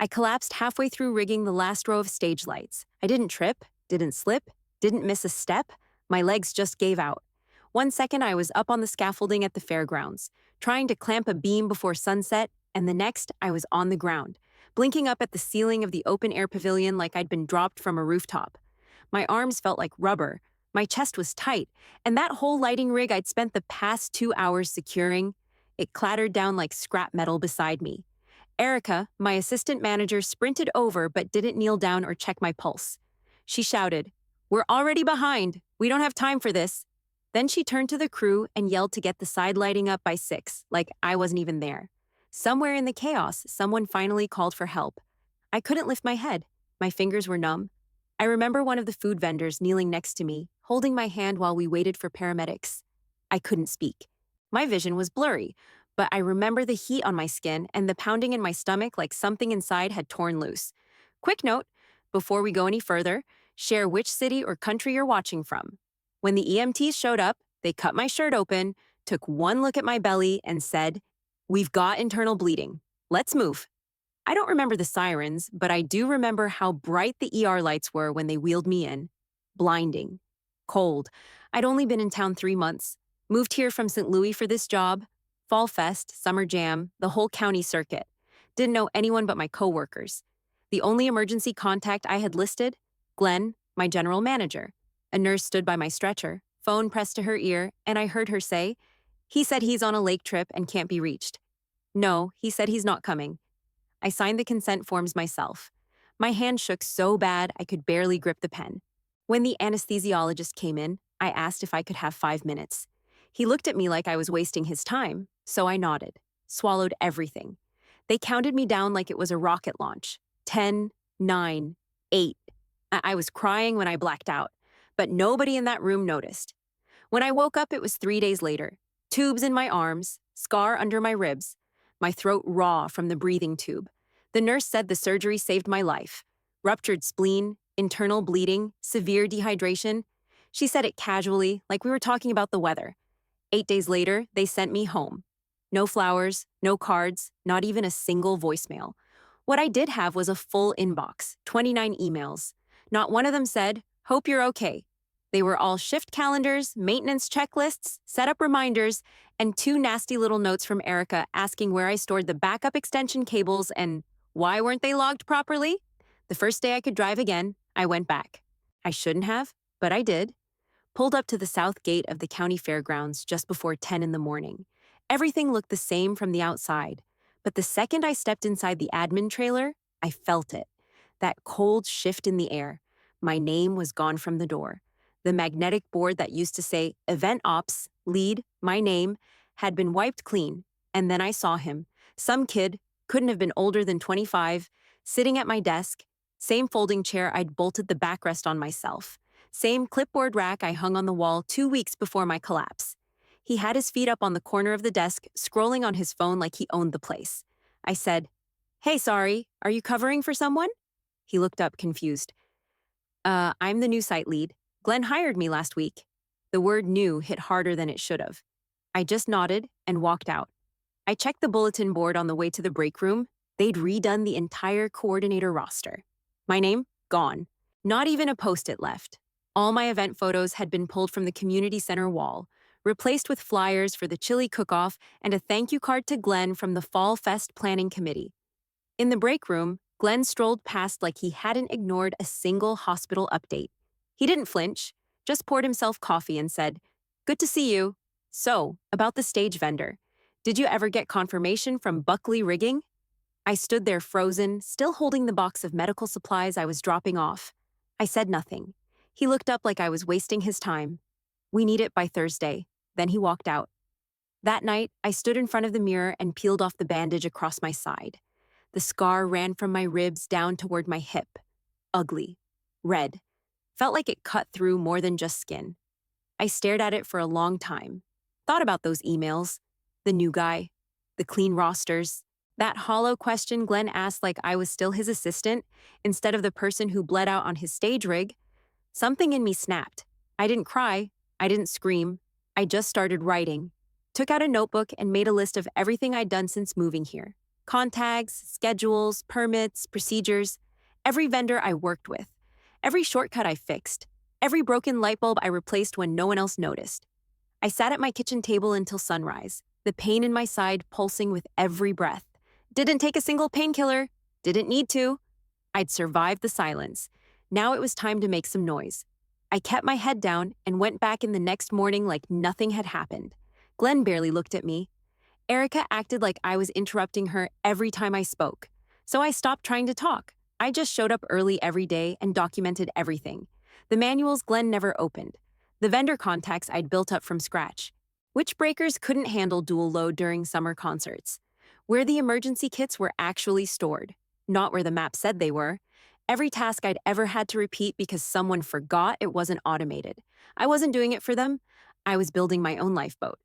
I collapsed halfway through rigging the last row of stage lights. I didn't trip, didn't slip, didn't miss a step. My legs just gave out. 1 second, I was up on the scaffolding at the fairgrounds, trying to clamp a beam before sunset, and the next, I was on the ground, blinking up at the ceiling of the open-air pavilion like I'd been dropped from a rooftop. My arms felt like rubber, my chest was tight, and that whole lighting rig I'd spent the past 2 hours securing, it clattered down like scrap metal beside me. Erica, my assistant manager, sprinted over but didn't kneel down or check my pulse. She shouted, "We're already behind. We don't have time for this." Then she turned to the crew and yelled to get the side lighting up by 6, like I wasn't even there. Somewhere in the chaos, someone finally called for help. I couldn't lift my head. My fingers were numb. I remember one of the food vendors kneeling next to me, holding my hand while we waited for paramedics. I couldn't speak. My vision was blurry, but I remember the heat on my skin and the pounding in my stomach like something inside had torn loose. Quick note, before we go any further, share which city or country you're watching from. When the EMTs showed up, they cut my shirt open, took one look at my belly, and said, "We've got internal bleeding. Let's move." I don't remember the sirens, but I do remember how bright the ER lights were when they wheeled me in. Blinding. Cold. I'd only been in town 3 months. Moved here from St. Louis for this job. Fall Fest, Summer Jam, the whole county circuit. Didn't know anyone but my coworkers. The only emergency contact I had listed? Glenn, my general manager. A nurse stood by my stretcher, phone pressed to her ear, and I heard her say, "He said he's on a lake trip and can't be reached." "No, he said he's not coming." I signed the consent forms myself. My hand shook so bad I could barely grip the pen. When the anesthesiologist came in, I asked if I could have 5 minutes. He looked at me like I was wasting his time, so I nodded, swallowed everything. They counted me down like it was a rocket launch. 10, 9, 8. I was crying when I blacked out, but nobody in that room noticed. When I woke up, it was 3 days later. Tubes in my arms, scar under my ribs, my throat raw from the breathing tube. The nurse said the surgery saved my life. Ruptured spleen, internal bleeding, severe dehydration. She said it casually, like we were talking about the weather. 8 days later, they sent me home. No flowers, no cards, not even a single voicemail. What I did have was a full inbox, 29 emails. Not one of them said, "Hope you're okay." They were all shift calendars, maintenance checklists, setup reminders, and 2 nasty little notes from Erica asking where I stored the backup extension cables and why weren't they logged properly? The first day I could drive again, I went back. I shouldn't have, but I did. Pulled up to the south gate of the county fairgrounds just before 10 in the morning. Everything looked the same from the outside, but the second I stepped inside the admin trailer, I felt it. That cold shift in the air. My name was gone from the door. The magnetic board that used to say Event Ops, Lead, my name, had been wiped clean, and then I saw him. Some kid, couldn't have been older than 25, sitting at my desk, same folding chair I'd bolted the backrest on myself, same clipboard rack I hung on the wall 2 weeks before my collapse. He had his feet up on the corner of the desk, scrolling on his phone like he owned the place. I said, "Hey, sorry, are you covering for someone?" He looked up, confused. I'm the new site lead. Glenn hired me last week." The word new hit harder than it should have. I just nodded and walked out. I checked the bulletin board on the way to the break room. They'd redone the entire coordinator roster. My name? Gone. Not even a post-it left. All my event photos had been pulled from the community center wall, replaced with flyers for the chili cook-off and a thank you card to Glenn from the Fall Fest Planning Committee. In the break room, Glenn strolled past like he hadn't ignored a single hospital update. He didn't flinch, just poured himself coffee and said, "Good to see you. So, about the stage vendor. Did you ever get confirmation from Buckley Rigging?" I stood there frozen, still holding the box of medical supplies I was dropping off. I said nothing. He looked up like I was wasting his time. "We need it by Thursday." Then he walked out. That night, I stood in front of the mirror and peeled off the bandage across my side. The scar ran from my ribs down toward my hip. Ugly. Red. Felt like it cut through more than just skin. I stared at it for a long time. Thought about those emails. The new guy. The clean rosters. That hollow question Glenn asked like I was still his assistant, instead of the person who bled out on his stage rig. Something in me snapped. I didn't cry. I didn't scream. I just started writing. Took out a notebook and made a list of everything I'd done since moving here. Contacts, schedules, permits, procedures. Every vendor I worked with. Every shortcut I fixed. Every broken light bulb I replaced when no one else noticed. I sat at my kitchen table until sunrise, the pain in my side pulsing with every breath. Didn't take a single painkiller. Didn't need to. I'd survived the silence. Now it was time to make some noise. I kept my head down and went back in the next morning like nothing had happened. Glenn barely looked at me. Erica acted like I was interrupting her every time I spoke. So I stopped trying to talk. I just showed up early every day and documented everything. The manuals Glenn never opened. The vendor contacts I'd built up from scratch. Which breakers couldn't handle dual load during summer concerts. Where the emergency kits were actually stored. Not where the map said they were. Every task I'd ever had to repeat because someone forgot it wasn't automated. I wasn't doing it for them. I was building my own lifeboat.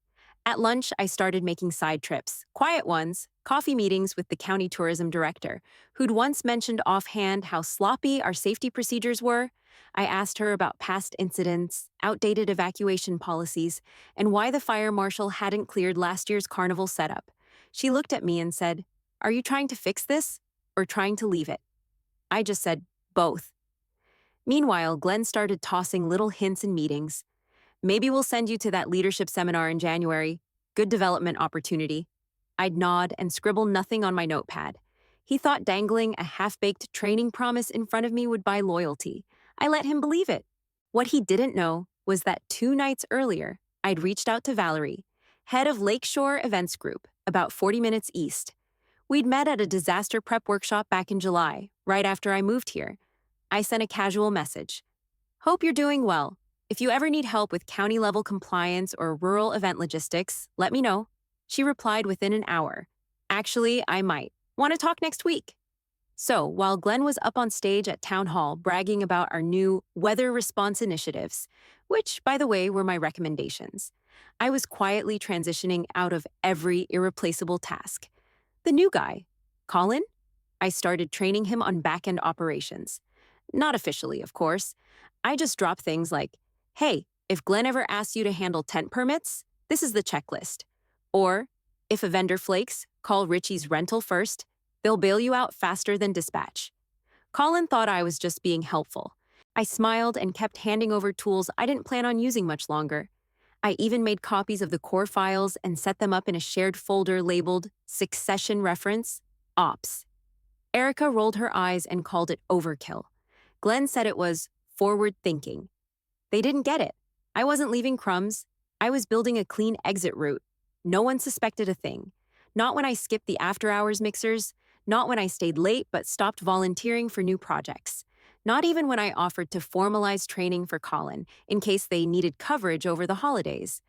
At lunch, I started making side trips, quiet ones, coffee meetings with the county tourism director, who'd once mentioned offhand how sloppy our safety procedures were. I asked her about past incidents, outdated evacuation policies, and why the fire marshal hadn't cleared last year's carnival setup. She looked at me and said, "Are you trying to fix this or trying to leave it?" I just said, "Both." Meanwhile, Glenn started tossing little hints in meetings. "Maybe we'll send you to that leadership seminar in January. Good development opportunity." I'd nod and scribble nothing on my notepad. He thought dangling a half-baked training promise in front of me would buy loyalty. I let him believe it. What he didn't know was that 2 nights earlier, I'd reached out to Valerie, head of Lakeshore Events Group, about 40 minutes east. We'd met at a disaster prep workshop back in July, right after I moved here. I sent a casual message. "Hope you're doing well. If you ever need help with county-level compliance or rural event logistics, let me know." She replied within an hour. "Actually, I might. Want to talk next week?" So, while Glenn was up on stage at Town Hall bragging about our new weather response initiatives, which, by the way, were my recommendations, I was quietly transitioning out of every irreplaceable task. The new guy, Colin, I started training him on back-end operations. Not officially, of course. I just dropped things like, "Hey, if Glenn ever asks you to handle tent permits, this is the checklist." Or, "If a vendor flakes, call Richie's rental first. They'll bail you out faster than dispatch." Colin thought I was just being helpful. I smiled and kept handing over tools I didn't plan on using much longer. I even made copies of the core files and set them up in a shared folder labeled Succession Reference, Ops. Erica rolled her eyes and called it overkill. Glenn said it was forward thinking. They didn't get it. I wasn't leaving crumbs. I was building a clean exit route. No one suspected a thing. Not when I skipped the after-hours mixers, not when I stayed late but stopped volunteering for new projects. Not even when I offered to formalize training for Colin in case they needed coverage over the holidays.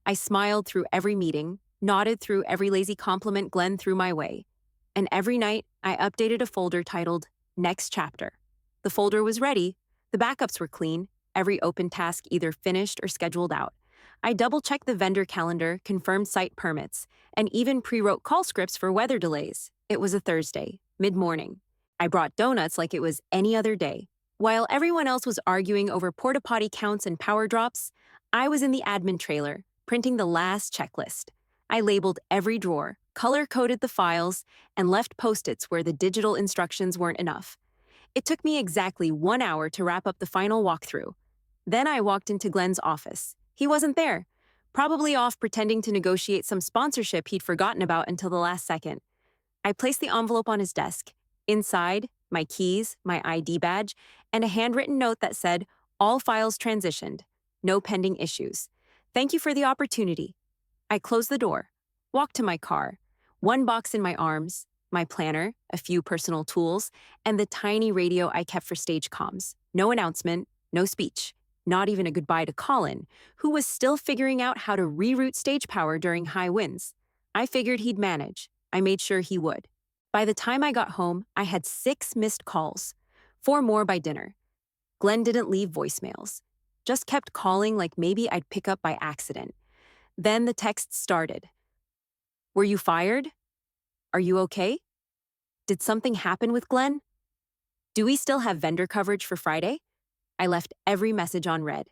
I smiled through every meeting, nodded through every lazy compliment Glenn threw my way. And every night, I updated a folder titled Next Chapter. The folder was ready, the backups were clean, every open task either finished or scheduled out. I double-checked the vendor calendar, confirmed site permits, and even pre-wrote call scripts for weather delays. It was a Thursday, mid-morning. I brought donuts like it was any other day. While everyone else was arguing over porta potty counts and power drops, I was in the admin trailer, printing the last checklist. I labeled every drawer, color-coded the files, and left Post-its where the digital instructions weren't enough. It took me exactly 1 hour to wrap up the final walkthrough. Then I walked into Glenn's office. He wasn't there, probably off pretending to negotiate some sponsorship he'd forgotten about until the last second. I placed the envelope on his desk. Inside, my keys, my ID badge, and a handwritten note that said, "All files transitioned. No pending issues. Thank you for the opportunity." I closed the door, walked to my car, one box in my arms, my planner, a few personal tools, and the tiny radio I kept for stage comms. No announcement, no speech, not even a goodbye to Colin, who was still figuring out how to reroute stage power during high winds. I figured he'd manage. I made sure he would. By the time I got home, I had 6 missed calls, 4 more by dinner. Glenn didn't leave voicemails, just kept calling like maybe I'd pick up by accident. Then the texts started. "Were you fired? Are you okay? Did something happen with Glenn? Do we still have vendor coverage for Friday?" I left every message on read.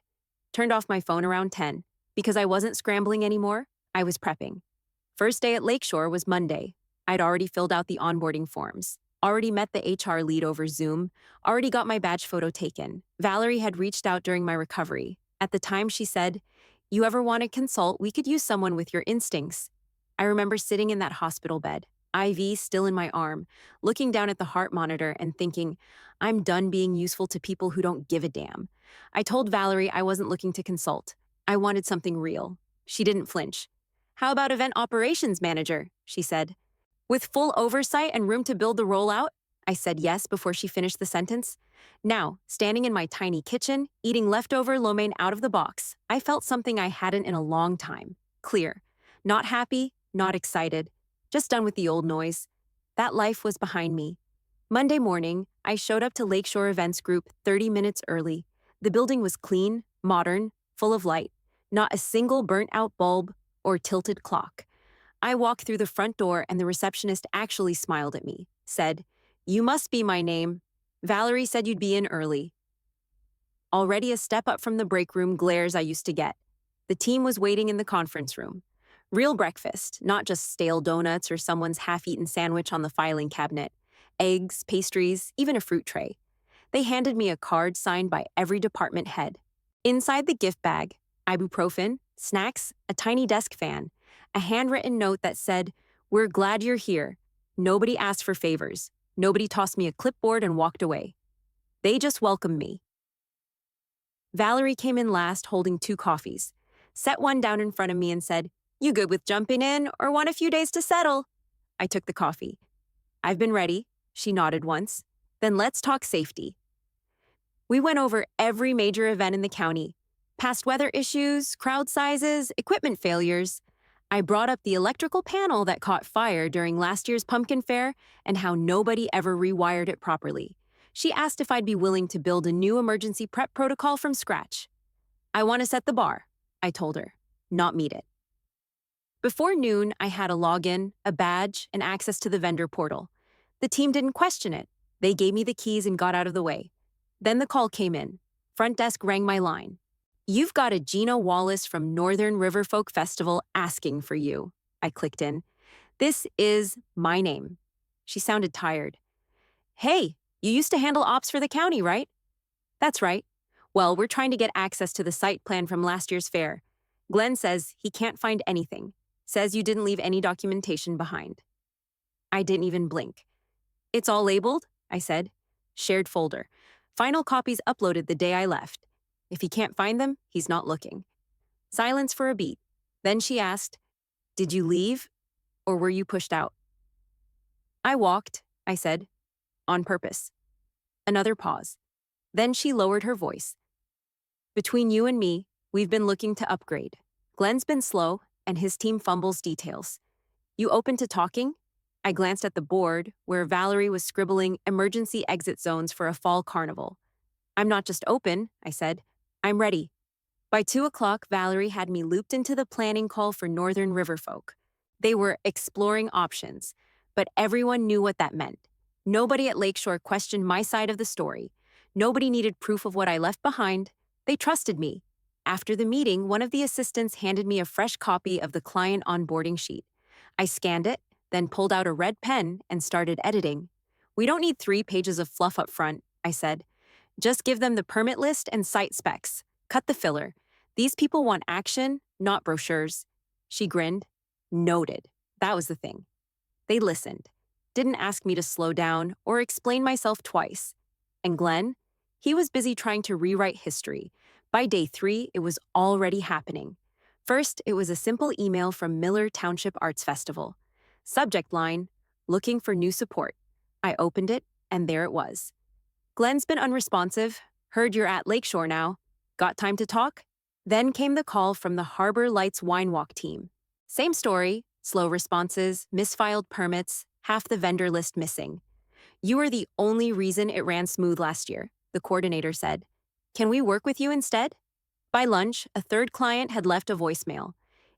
Turned off my phone around 10. Because I wasn't scrambling anymore, I was prepping. First day at Lakeshore was Monday. I'd already filled out the onboarding forms, already met the HR lead over Zoom, already got my badge photo taken. Valerie had reached out during my recovery. At the time, she said, "You ever want to consult? We could use someone with your instincts." I remember sitting in that hospital bed, IV still in my arm, looking down at the heart monitor and thinking, I'm done being useful to people who don't give a damn. I told Valerie I wasn't looking to consult. I wanted something real. She didn't flinch. "How about event operations manager?" she said. "With full oversight and room to build the rollout?" I said yes before she finished the sentence. Now, standing in my tiny kitchen, eating leftover lo mein out of the box, I felt something I hadn't in a long time. Clear. Not happy, not excited. Just done with the old noise. That life was behind me. Monday morning, I showed up to Lakeshore Events Group 30 minutes early. The building was clean, modern, full of light. Not a single burnt-out bulb or tilted clock. I walked through the front door and the receptionist actually smiled at me, said, "You must be my name. Valerie said you'd be in early." Already a step up from the break room glares I used to get. The team was waiting in the conference room. Real breakfast, not just stale donuts or someone's half-eaten sandwich on the filing cabinet. Eggs, pastries, even a fruit tray. They handed me a card signed by every department head. Inside the gift bag, ibuprofen, snacks, a tiny desk fan, a handwritten note that said, "We're glad you're here. Nobody asked for favors. Nobody tossed me a clipboard and walked away. They just welcomed me." Valerie came in last holding 2 coffees, set one down in front of me and said, "You good with jumping in or want a few days to settle?" I took the coffee. "I've been ready," she nodded once. "Then let's talk safety." We went over every major event in the county. Past weather issues, crowd sizes, equipment failures. I brought up the electrical panel that caught fire during last year's pumpkin fair and how nobody ever rewired it properly. She asked if I'd be willing to build a new emergency prep protocol from scratch. "I want to set the bar," I told her, "not meet it." Before noon, I had a login, a badge, and access to the vendor portal. The team didn't question it. They gave me the keys and got out of the way. Then the call came in. Front desk rang my line. "You've got a Gina Wallace from Northern River Folk Festival asking for you." I clicked in. "This is my name." She sounded tired. "Hey, you used to handle ops for the county, right?" "That's right. Well, we're trying to get access to the site plan from last year's fair. Glenn says he can't find anything. Says you didn't leave any documentation behind." I didn't even blink. "It's all labeled?" I said. "Shared folder. Final copies uploaded the day I left. If he can't find them, he's not looking." Silence for a beat. Then she asked, "Did you leave, or were you pushed out?" "I walked," I said, "on purpose." Another pause. Then she lowered her voice. "Between you and me, we've been looking to upgrade. Glenn's been slow, and his team fumbles details. You open to talking?" I glanced at the board, where Valerie was scribbling emergency exit zones for a fall carnival. "I'm not just open," I said. "I'm ready." By 2 o'clock, Valerie had me looped into the planning call for Northern Riverfolk. They were exploring options, but everyone knew what that meant. Nobody at Lakeshore questioned my side of the story. Nobody needed proof of what I left behind. They trusted me. After the meeting, one of the assistants handed me a fresh copy of the client onboarding sheet. I scanned it, then pulled out a red pen and started editing. "We don't need 3 pages of fluff up front," I said. "Just give them the permit list and site specs. Cut the filler. These people want action, not brochures." She grinned. Noted. That was the thing. They listened. Didn't ask me to slow down or explain myself twice. And Glenn? He was busy trying to rewrite history. By day 3, it was already happening. First, it was a simple email from Miller Township Arts Festival. Subject line, "Looking for new support." I opened it, and there it was. "Glenn's been unresponsive. Heard you're at Lakeshore now. Got time to talk?" Then came the call from the Harbor Lights Wine Walk team. Same story, slow responses, misfiled permits, half the vendor list missing. "You were the only reason it ran smooth last year," the coordinator said. "Can we work with you instead?" By lunch, a third client had left a voicemail.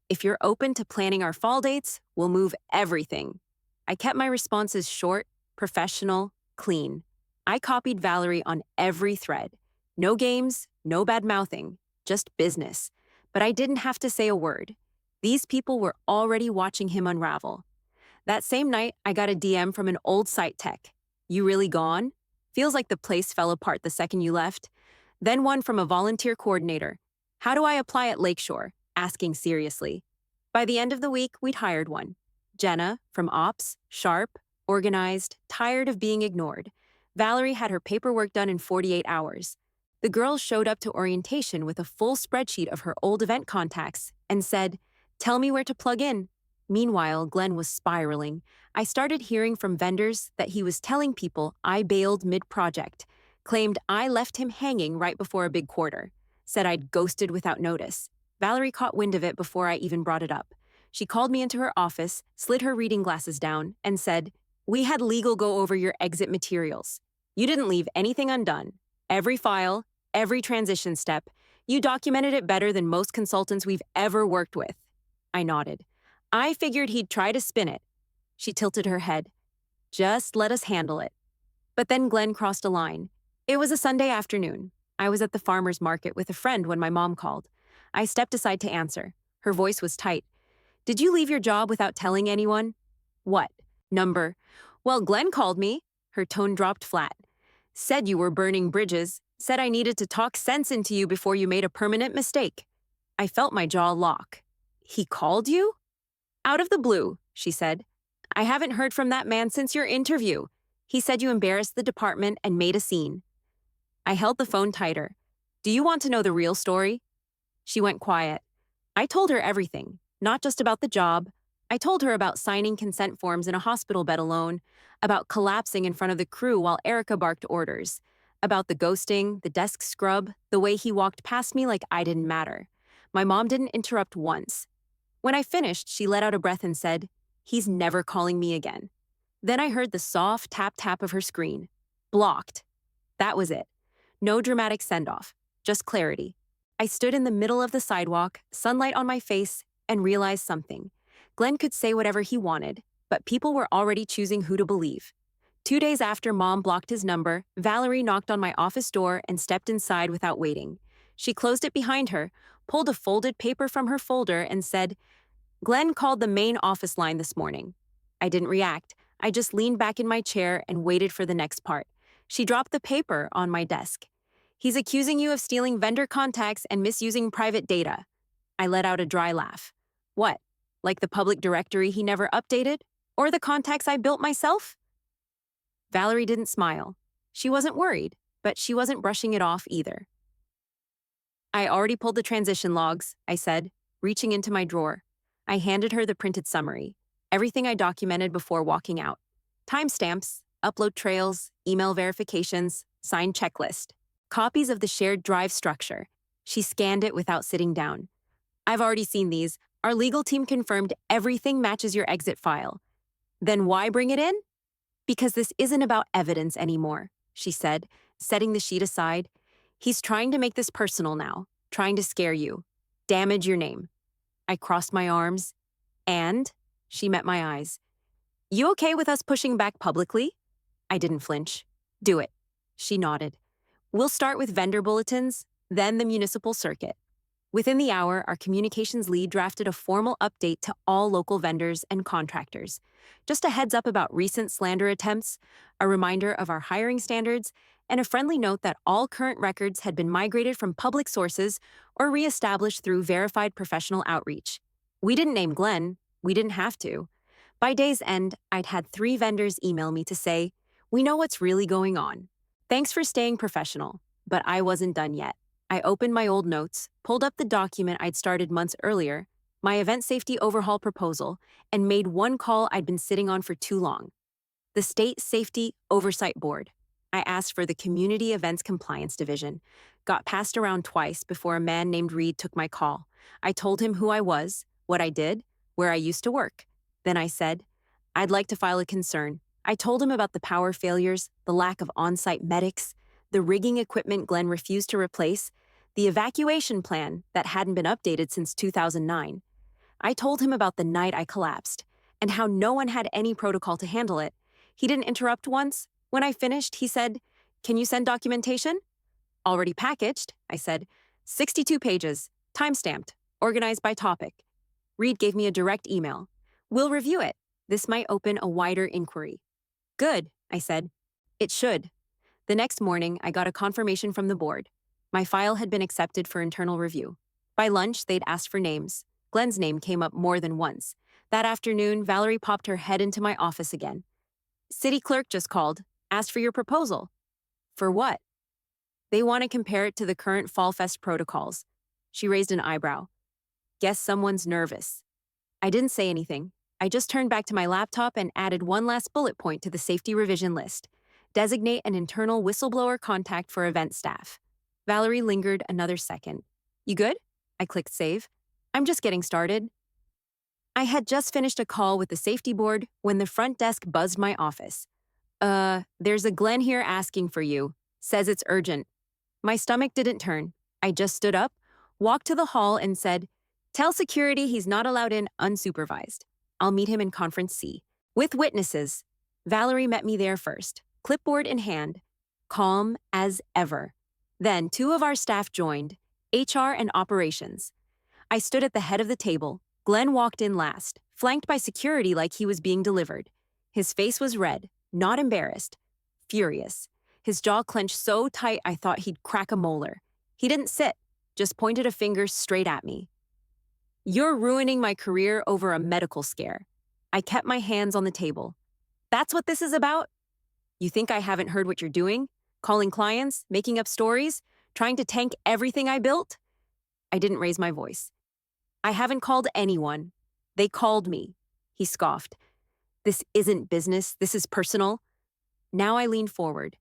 "If you're open to planning our fall dates, we'll move everything." I kept my responses short, professional, clean. I copied Valerie on every thread. No games, no bad-mouthing, just business. But I didn't have to say a word. These people were already watching him unravel. That same night, I got a DM from an old site tech. You really gone? Feels like the place fell apart the second you left. Then one from a volunteer coordinator. How do I apply at Lakeshore? Asking seriously. By the end of the week, we'd hired one. Jenna, from Ops, sharp, organized, tired of being ignored. Valerie had her paperwork done in 48 hours. The girl showed up to orientation with a full spreadsheet of her old event contacts and said, "Tell me where to plug in." Meanwhile, Glenn was spiraling. I started hearing from vendors that he was telling people I bailed mid-project, claimed I left him hanging right before a big quarter, said I'd ghosted without notice. Valerie caught wind of it before I even brought it up. She called me into her office, slid her reading glasses down, and said, "We had legal go over your exit materials. You didn't leave anything undone. Every file, every transition step, you documented it better than most consultants we've ever worked with." I nodded. I figured he'd try to spin it. She tilted her head. "Just let us handle it." But then Glenn crossed a line. It was a Sunday afternoon. I was at the farmer's market with a friend when my mom called. I stepped aside to answer. Her voice was tight. "Did you leave your job without telling anyone?" "What? Number?" "Well, Glenn called me." Her tone dropped flat. "Said you were burning bridges. Said I needed to talk sense into you before you made a permanent mistake." I felt my jaw lock. "He called you?" "Out of the blue," she said. "I haven't heard from that man since your interview. He said you embarrassed the department and made a scene." I held the phone tighter. "Do you want to know the real story?" She went quiet. I told her everything, not just about the job. I told her about signing consent forms in a hospital bed alone, about collapsing in front of the crew while Erica barked orders, about the ghosting, the desk scrub, the way he walked past me like I didn't matter. My mom didn't interrupt once. When I finished, she let out a breath and said, "He's never calling me again." Then I heard the soft tap-tap of her screen. Blocked. That was it. No dramatic send-off, just clarity. I stood in the middle of the sidewalk, sunlight on my face, and realized something. Glenn could say whatever he wanted, but people were already choosing who to believe. 2 days after Mom blocked his number, Valerie knocked on my office door and stepped inside without waiting. She closed it behind her, pulled a folded paper from her folder, and said, "Glenn called the main office line this morning." I didn't react. I just leaned back in my chair and waited for the next part. She dropped the paper on my desk. "He's accusing you of stealing vendor contacts and misusing private data." I let out a dry laugh. "What? Like the public directory he never updated? Or the contacts I built myself?" Valerie didn't smile. She wasn't worried, but she wasn't brushing it off either. "I already pulled the transition logs," I said, reaching into my drawer. I handed her the printed summary, everything I documented before walking out. Timestamps, upload trails, email verifications, signed checklist. Copies of the shared drive structure. She scanned it without sitting down. "I've already seen these. Our legal team confirmed everything matches your exit file." "Then why bring it in?" "Because this isn't about evidence anymore," she said, setting the sheet aside. "He's trying to make this personal now, trying to scare you, damage your name." I crossed my arms. "And?" She met my eyes. "You okay with us pushing back publicly?" I didn't flinch. "Do it." She nodded. "We'll start with vendor bulletins, then the municipal circuit." Within the hour, our communications lead drafted a formal update to all local vendors and contractors. Just a heads up about recent slander attempts, a reminder of our hiring standards, and a friendly note that all current records had been migrated from public sources or reestablished through verified professional outreach. We didn't name Glenn. We didn't have to. By day's end, I'd had 3 vendors email me to say, "We know what's really going on. Thanks for staying professional." But I wasn't done yet. I opened my old notes, pulled up the document I'd started months earlier, my event safety overhaul proposal, and made one call I'd been sitting on for too long. The State Safety Oversight Board. I asked for the Community Events Compliance Division, got passed around twice before a man named Reed took my call. I told him who I was, what I did, where I used to work. Then I said, "I'd like to file a concern." I told him about the power failures, the lack of on-site medics, the rigging equipment Glenn refused to replace, the evacuation plan that hadn't been updated since 2009. I told him about the night I collapsed and how no one had any protocol to handle it. He didn't interrupt once. When I finished, he said, "Can you send documentation?" "Already packaged," I said. 62 pages, time-stamped, organized by topic. Reed gave me a direct email. "We'll review it. This might open a wider inquiry. Good, I said. It should. The next morning, I got a confirmation from the board. My file had been accepted for internal review. By lunch, they'd asked for names. Glenn's name came up more than once. That afternoon, Valerie popped her head into my office again. City clerk just called, asked for your proposal. For what? They want to compare it to the current Fall Fest protocols. She raised an eyebrow. Guess someone's nervous. I didn't say anything. I just turned back to my laptop and added one last bullet point to the safety revision list. Designate an internal whistleblower contact for event staff. Valerie lingered another second. You good? I clicked save. I'm just getting started. I had just finished a call with the safety board when the front desk buzzed my office. There's a Glenn here asking for you. Says it's urgent. My stomach didn't turn. I just stood up, walked to the hall and said, tell security he's not allowed in unsupervised. I'll meet him in conference C. With witnesses. Valerie met me there first, clipboard in hand, calm as ever. Then 2 of our staff joined, HR and operations. I stood at the head of the table. Glenn walked in last, flanked by security like he was being delivered. His face was red, not embarrassed, furious. His jaw clenched so tight I thought he'd crack a molar. He didn't sit, just pointed a finger straight at me. You're ruining my career over a medical scare. I kept my hands on the table. That's what this is about? You think I haven't heard what you're doing? Calling clients, making up stories, trying to tank everything I built? I didn't raise my voice. I haven't called anyone. They called me. He scoffed. This isn't business, this is personal. Now I leaned forward.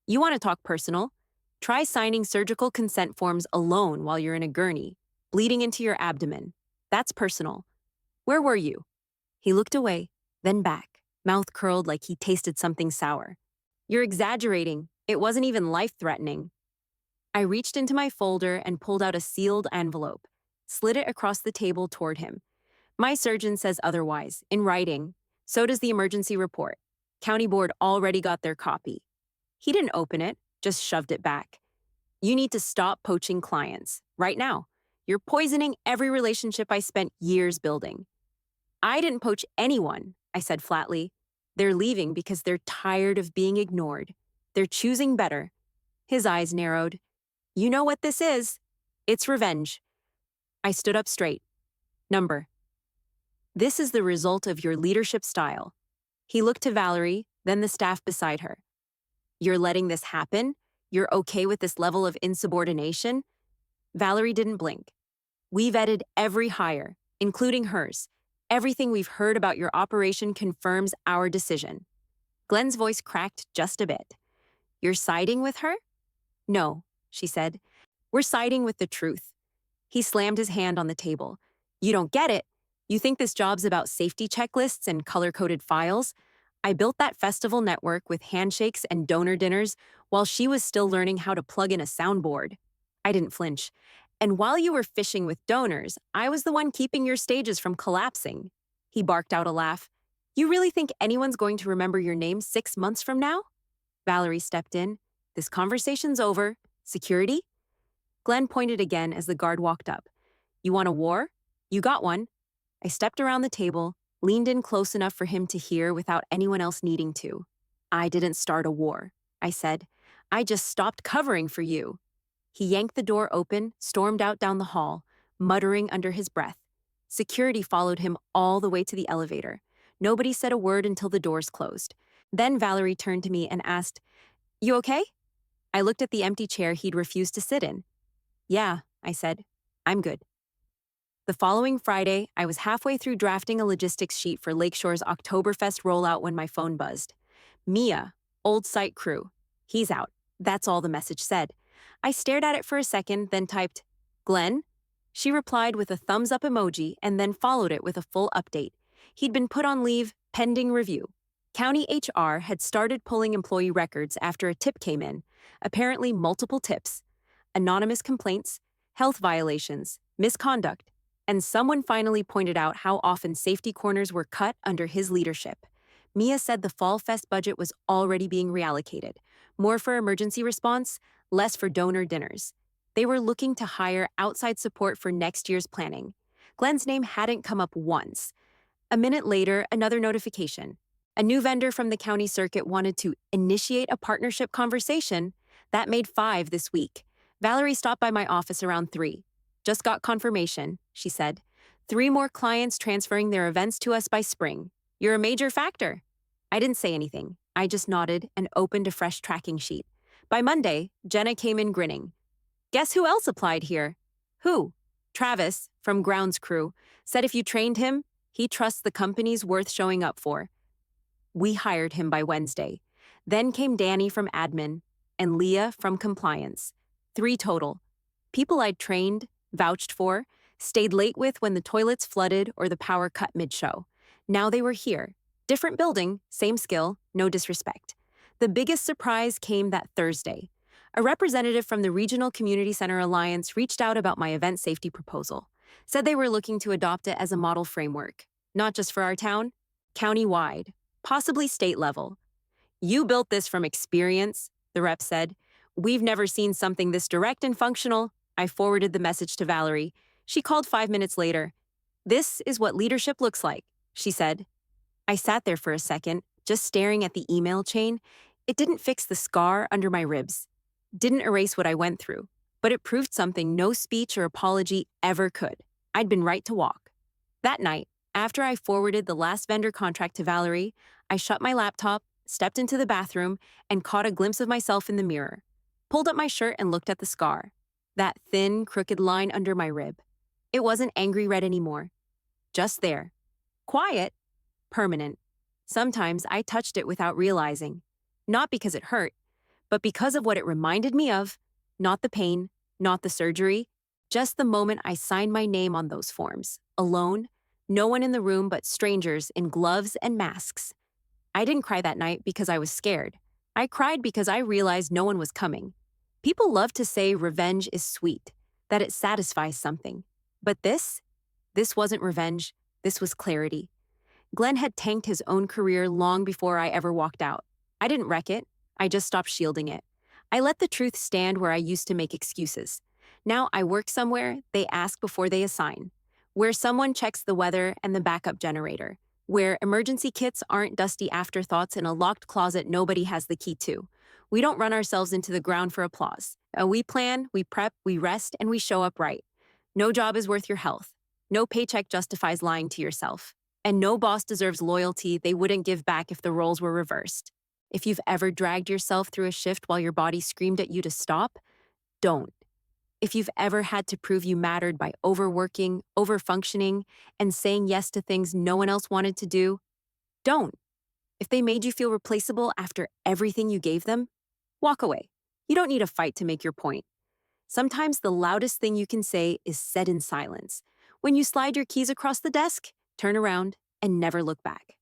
You want to talk personal? Try signing surgical consent forms alone while you're in a gurney, bleeding into your abdomen. That's personal. Where were you? He looked away, then back, mouth curled like he tasted something sour. You're exaggerating. It wasn't even life-threatening. I reached into my folder and pulled out a sealed envelope, slid it across the table toward him. My surgeon says otherwise, in writing. So does the emergency report. County board already got their copy. He didn't open it, just shoved it back. You need to stop poaching clients, right now. You're poisoning every relationship I spent years building. I didn't poach anyone, I said flatly. They're leaving because they're tired of being ignored. They're choosing better. His eyes narrowed. You know what this is. It's revenge. I stood up straight. Number. This is the result of your leadership style. He looked to Valerie, then the staff beside her. You're letting this happen? You're okay with this level of insubordination? Valerie didn't blink. We vetted every hire, including hers. Everything we've heard about your operation confirms our decision. Glenn's voice cracked just a bit. You're siding with her? No, she said. We're siding with the truth. He slammed his hand on the table. You don't get it. You think this job's about safety checklists and color-coded files? I built that festival network with handshakes and donor dinners while she was still learning how to plug in a soundboard. I didn't flinch. And while you were fishing with donors, I was the one keeping your stages from collapsing. He barked out a laugh. You really think anyone's going to remember your name 6 months from now? Valerie stepped in. This conversation's over. Security? Glenn pointed again as the guard walked up. You want a war? You got one. I stepped around the table, leaned in close enough for him to hear without anyone else needing to. I didn't start a war, I said. I just stopped covering for you. He yanked the door open, stormed out down the hall, muttering under his breath. Security followed him all the way to the elevator. Nobody said a word until the doors closed. Then Valerie turned to me and asked, You okay? I looked at the empty chair he'd refused to sit in. Yeah, I said. I'm good. The following Friday, I was halfway through drafting a logistics sheet for Lakeshore's Oktoberfest rollout when my phone buzzed. Mia, old site crew. He's out. That's all the message said. I stared at it for a second, then typed, Glenn? She replied with a thumbs-up emoji and then followed it with a full update. He'd been put on leave, pending review. County HR had started pulling employee records after a tip came in, apparently multiple tips, anonymous complaints, health violations, misconduct, and someone finally pointed out how often safety corners were cut under his leadership. Mia said the Fall Fest budget was already being reallocated, more for emergency response, less for donor dinners. They were looking to hire outside support for next year's planning. Glenn's name hadn't come up once. A minute later, another notification. A new vendor from the county circuit wanted to initiate a partnership conversation. That made 5 this week. Valerie stopped by my office around 3. Just got confirmation, she said. 3 more clients transferring their events to us by spring. You're a major factor. I didn't say anything. I just nodded and opened a fresh tracking sheet. By Monday, Jenna came in grinning. Guess who else applied here? Who? Travis, from Grounds Crew, said if you trained him, he trusts the company's worth showing up for. We hired him by Wednesday. Then came Danny from admin and Leah from compliance. 3 total. People I'd trained, vouched for, stayed late with when the toilets flooded or the power cut mid-show. Now they were here. Different building, same skill, no disrespect. The biggest surprise came that Thursday. A representative from the Regional Community Center Alliance reached out about my event safety proposal. Said they were looking to adopt it as a model framework, not just for our town, county-wide, possibly state level. You built this from experience, the rep said. We've never seen something this direct and functional. I forwarded the message to Valerie. She called 5 minutes later. This is what leadership looks like, she said. I sat there for a second, just staring at the email chain. It didn't fix the scar under my ribs. Didn't erase what I went through, but it proved something no speech or apology ever could. I'd been right to walk. That night, after I forwarded the last vendor contract to Valerie, I shut my laptop, stepped into the bathroom, and caught a glimpse of myself in the mirror. Pulled up my shirt and looked at the scar. That thin, crooked line under my rib. It wasn't angry red anymore. Just there. Quiet. Permanent. Sometimes I touched it without realizing. Not because it hurt, but because of what it reminded me of. Not the pain, not the surgery, just the moment I signed my name on those forms. Alone, no one in the room but strangers in gloves and masks. I didn't cry that night because I was scared. I cried because I realized no one was coming. People love to say revenge is sweet, that it satisfies something. But this wasn't revenge. This was clarity. Glenn had tanked his own career long before I ever walked out. I didn't wreck it. I just stopped shielding it. I let the truth stand where I used to make excuses. Now I work somewhere they ask before they assign, where someone checks the weather and the backup generator, where emergency kits aren't dusty afterthoughts in a locked closet nobody has the key to. We don't run ourselves into the ground for applause. We plan, we prep, we rest, and we show up right. No job is worth your health. No paycheck justifies lying to yourself. And no boss deserves loyalty they wouldn't give back if the roles were reversed. If you've ever dragged yourself through a shift while your body screamed at you to stop, don't. If you've ever had to prove you mattered by overworking, overfunctioning, and saying yes to things no one else wanted to do, don't. If they made you feel replaceable after everything you gave them, walk away. You don't need a fight to make your point. Sometimes the loudest thing you can say is said in silence. When you slide your keys across the desk, turn around and never look back.